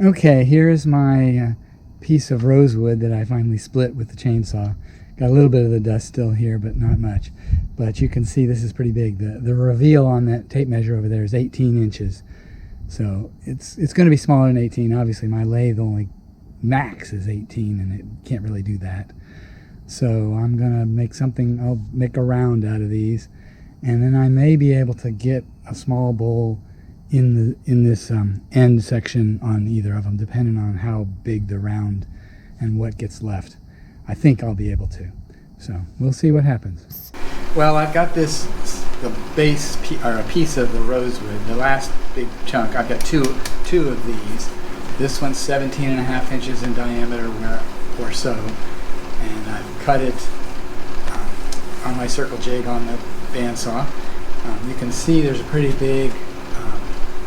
Okay, here's my piece of rosewood that I finally split with the chainsaw. Got a little bit of the dust still here, but not much. But you can see this is pretty big. The reveal on that tape measure over there is 18 inches. So it's going to be smaller than 18. Obviously, my lathe only max is 18, and it can't really do that. So I'm going to make something, I'll make a round out of these. And then I may be able to get a small bowl in this end section on either of them, depending on how big the round and what gets left. I think I'll be able to. So we'll see what happens. Well, I've got the base or a piece of the rosewood, the last big chunk. I've got two of these. This one's 17.5 inches in diameter or so, and I've cut it on my circle jig on the bandsaw. You can see there's a pretty big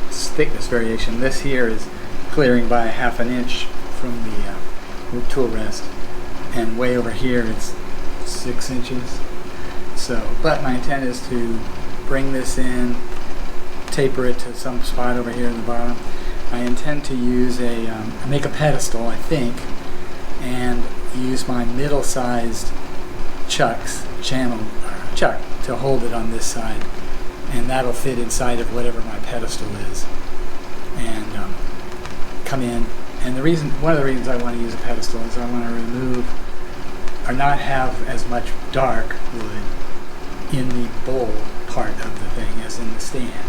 thickness variation. This here is clearing by 1/2 inch from the tool rest, and way over here it's 6 inches. So, but my intent is to bring this in, taper it to some spot over here in the bottom. I intend to use make a pedestal, I think, and use my middle-sized chuck to hold it on this side, and that'll fit inside of whatever my pedestal is, and come in. And one of the reasons I want to use a pedestal is I want to remove or not have as much dark wood in the bowl part of the thing as in the stand.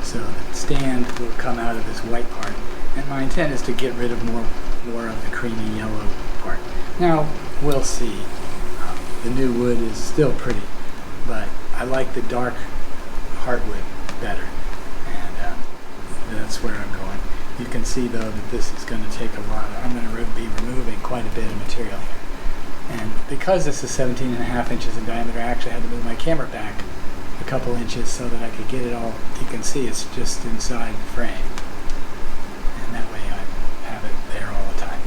So the stand will come out of this white part, and my intent is to get rid of more of the creamy yellow part. Now we'll see. The new wood is still pretty, but I like the dark heartwood better, and that's where I'm going. You can see though that this is going to take a lot. I'm going to be removing quite a bit of material here. And because this is 17.5 inches in diameter, I actually had to move my camera back a couple inches so that I could get it all. You can see it's just inside the frame. And that way I have it there all the time.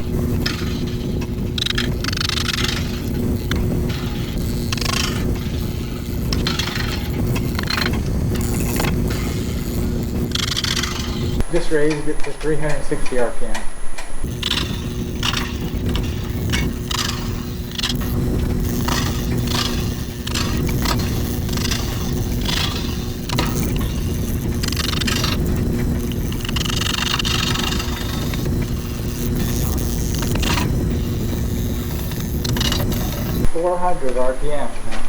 Just raised it to 360 RPM. RPM now.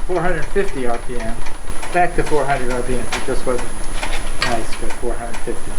$450 RPM. Back to 400 RPM. It just wasn't nice, but 450.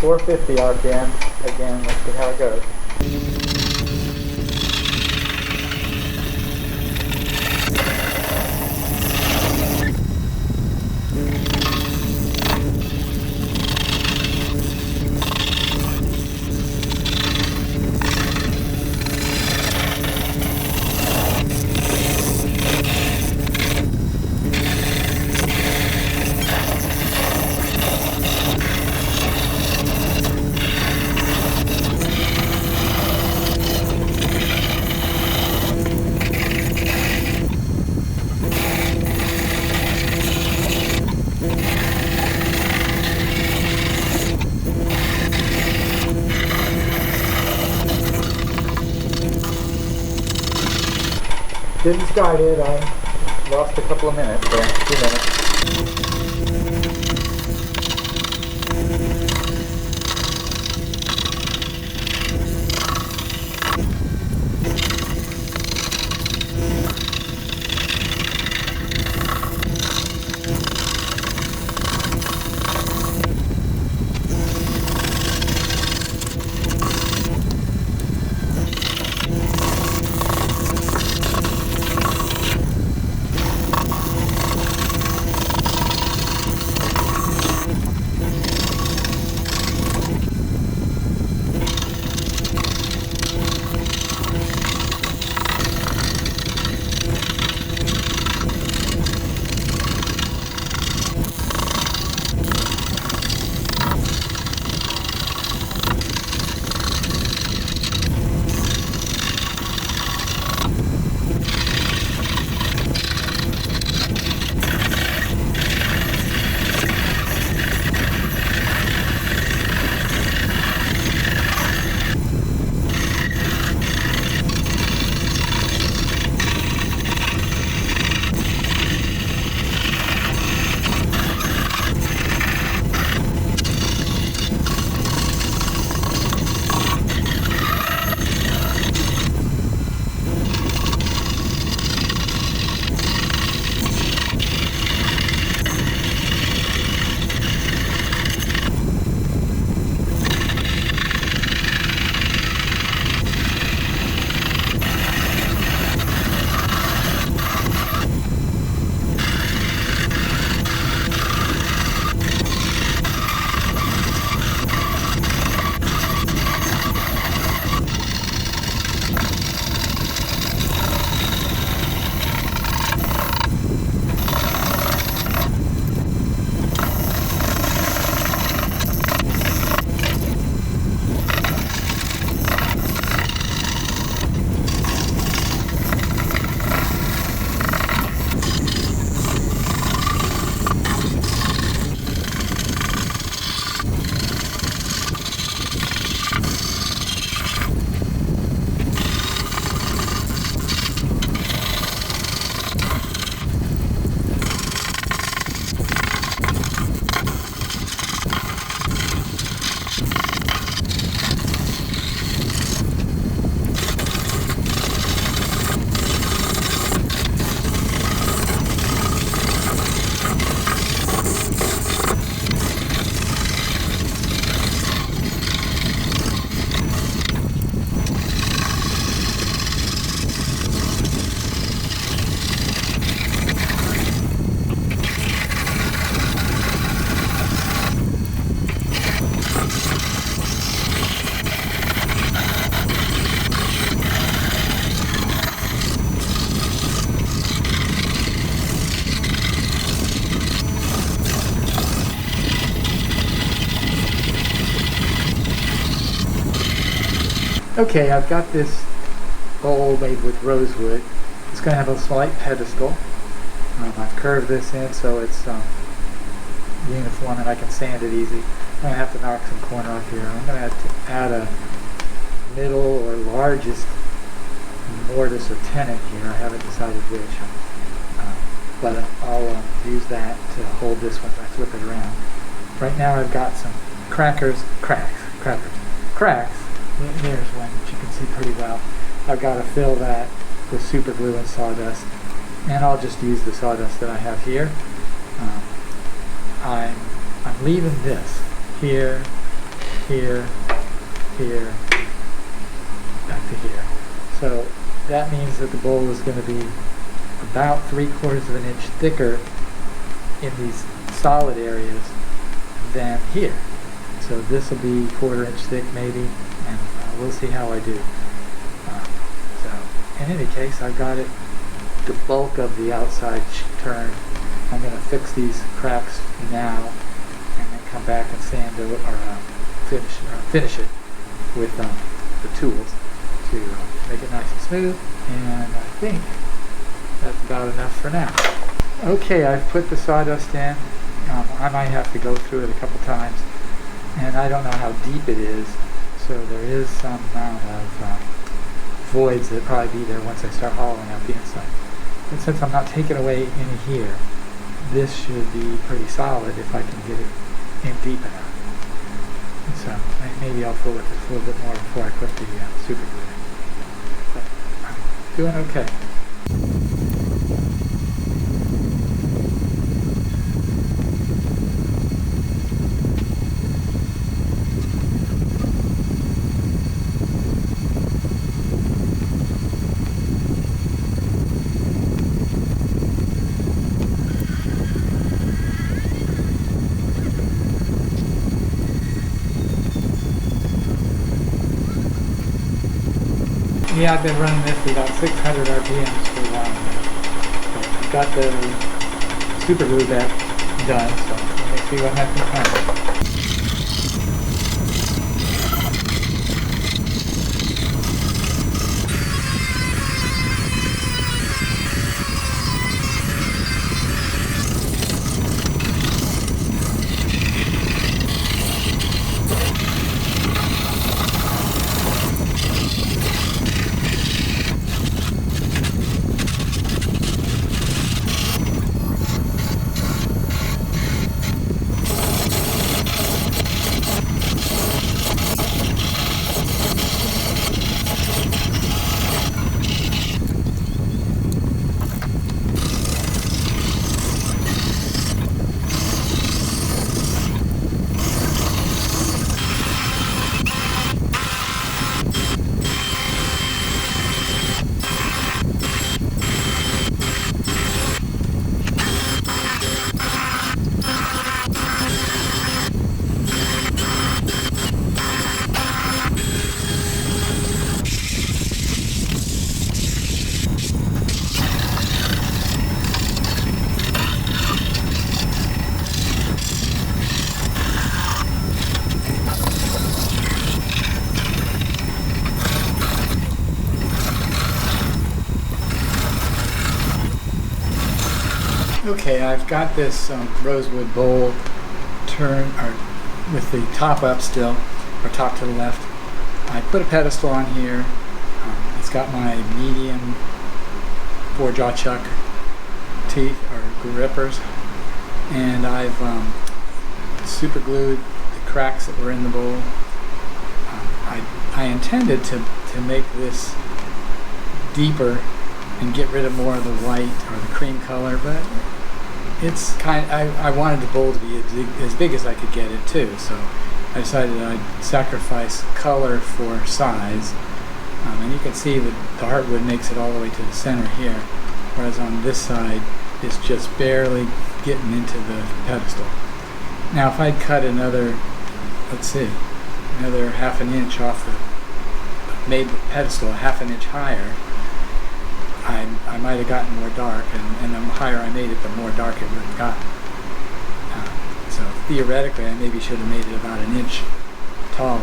$450 RPM. Again, let's see how it goes. Didn't start it, I lost a couple of minutes there, 2 minutes. Okay, I've got this bowl made with rosewood. It's going to have a slight pedestal. I've curved this in so it's uniform and I can sand it easy. I'm going to have to knock some corner off here. I'm going to have to add a middle or largest mortise or tenon here. I haven't decided which. But I'll use that to hold this one if I flip it around. Right now I've got some cracks. There's one that you can see pretty well. I've got to fill that with super glue and sawdust, and I'll just use the sawdust that I have here. I'm leaving this here, back to here. So that means that the bowl is going to be about 3/4 of an inch thicker in these solid areas than here. So this will be 1/4 inch thick maybe, and we'll see how I do. So in any case, I've got it, the bulk of the outside turned. I'm going to fix these cracks now and then come back and sand it or finish it with the tools to make it nice and smooth, and I think that's about enough for now. Okay, I've put the sawdust in. I might have to go through it a couple times, and I don't know how deep it is, so there is some amount of voids that probably be there once I start hollowing out the inside. But since I'm not taking away any here, this should be pretty solid if I can get it in deep enough. And so maybe I'll fool with this a little bit more before I put the super glue in. But I'm doing okay. Yeah, I've been running this at about 600 RPMs for a while now. So I've got the super glue back done, so let's see what happens now. Okay, I've got this rosewood bowl turned with the top up still, or top to the left. I put a pedestal on here. It's got my medium 4-jaw chuck teeth or grippers, and I've super glued the cracks that were in the bowl. I intended to make this deeper and get rid of more of the white or the cream color, but it's I wanted the bowl to be as big as I could get it too, so I decided I'd sacrifice color for size. And you can see that the heartwood makes it all the way to the center here, whereas on this side it's just barely getting into the pedestal. Now if I'd cut another, let's see, another 1/2 inch off made the pedestal 1/2 inch higher, I might have gotten more dark, and the higher I made it, the more dark it would have gotten. So theoretically, I maybe should have made it about 1 inch taller.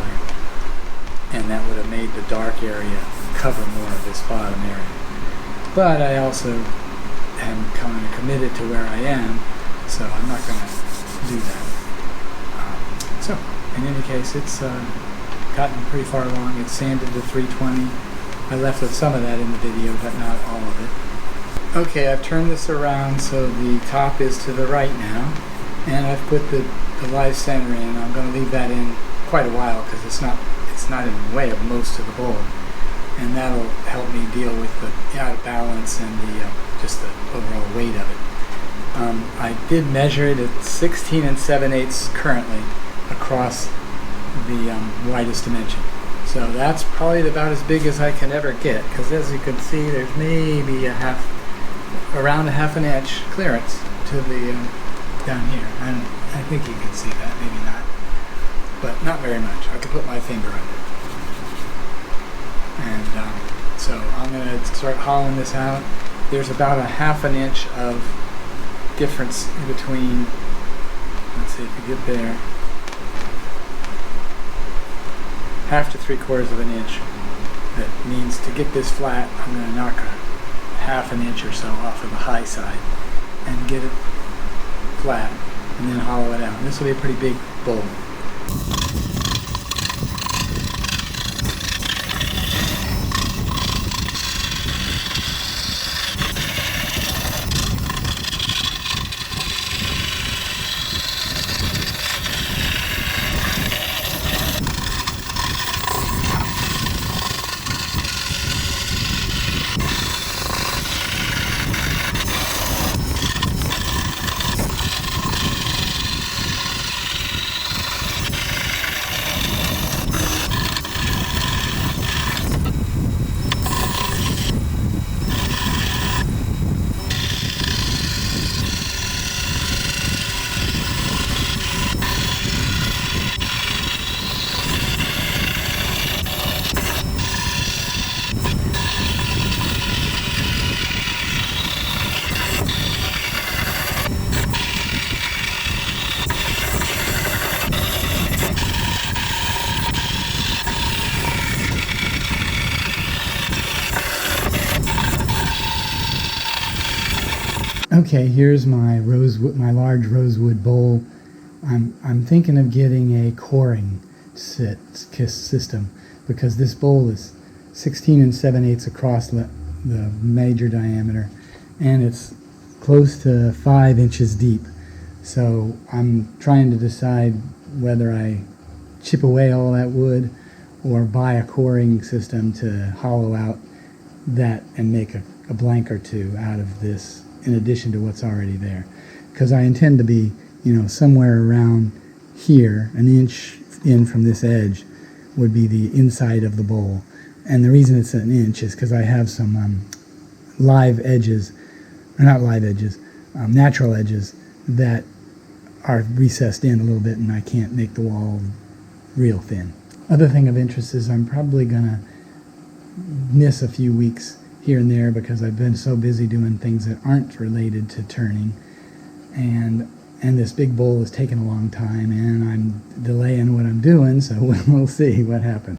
and that would have made the dark area cover more of this bottom area. But I also am kind of committed to where I am, so I'm not going to do that. So, in any case, it's gotten pretty far along. It's sanded to 320. I left some of that in the video, but not all of it. Okay, I've turned this around so the top is to the right now, and I've put the live center in. I'm going to leave that in quite a while because it's not in the way of most of the bowl, and that'll help me deal with the out of balance and the just the overall weight of it. I did measure it at 16 7/8 currently across the widest dimension. So that's probably about as big as I can ever get, because as you can see, there's maybe around a half an inch clearance to the down here. I think you can see that, maybe not, but not very much. I could put my finger under it. And so I'm going to start hollowing this out. There's about a half an inch of difference in between. Let's see if we get there. Half to 3/4 of an inch. That means to get this flat, I'm going to knock a half an inch or so off of the high side and get it flat, and then hollow it out. And this will be a pretty big bowl. Okay, here's my large rosewood bowl. I'm thinking of getting a coring system, because this bowl is 16 7/8 across the major diameter, and it's close to 5 inches deep. So I'm trying to decide whether I chip away all that wood or buy a coring system to hollow out that and make a blank or two out of this, in addition to what's already there, because I intend to be, somewhere around here, an inch in from this edge would be the inside of the bowl. And the reason it's an inch is because I have some live edges, or not live edges, natural edges that are recessed in a little bit, and I can't make the wall real thin. Other thing of interest is I'm probably gonna miss a few weeks here and there because I've been so busy doing things that aren't related to turning, and this big bowl is taking a long time, and I'm delaying what I'm doing, so we'll see what happens.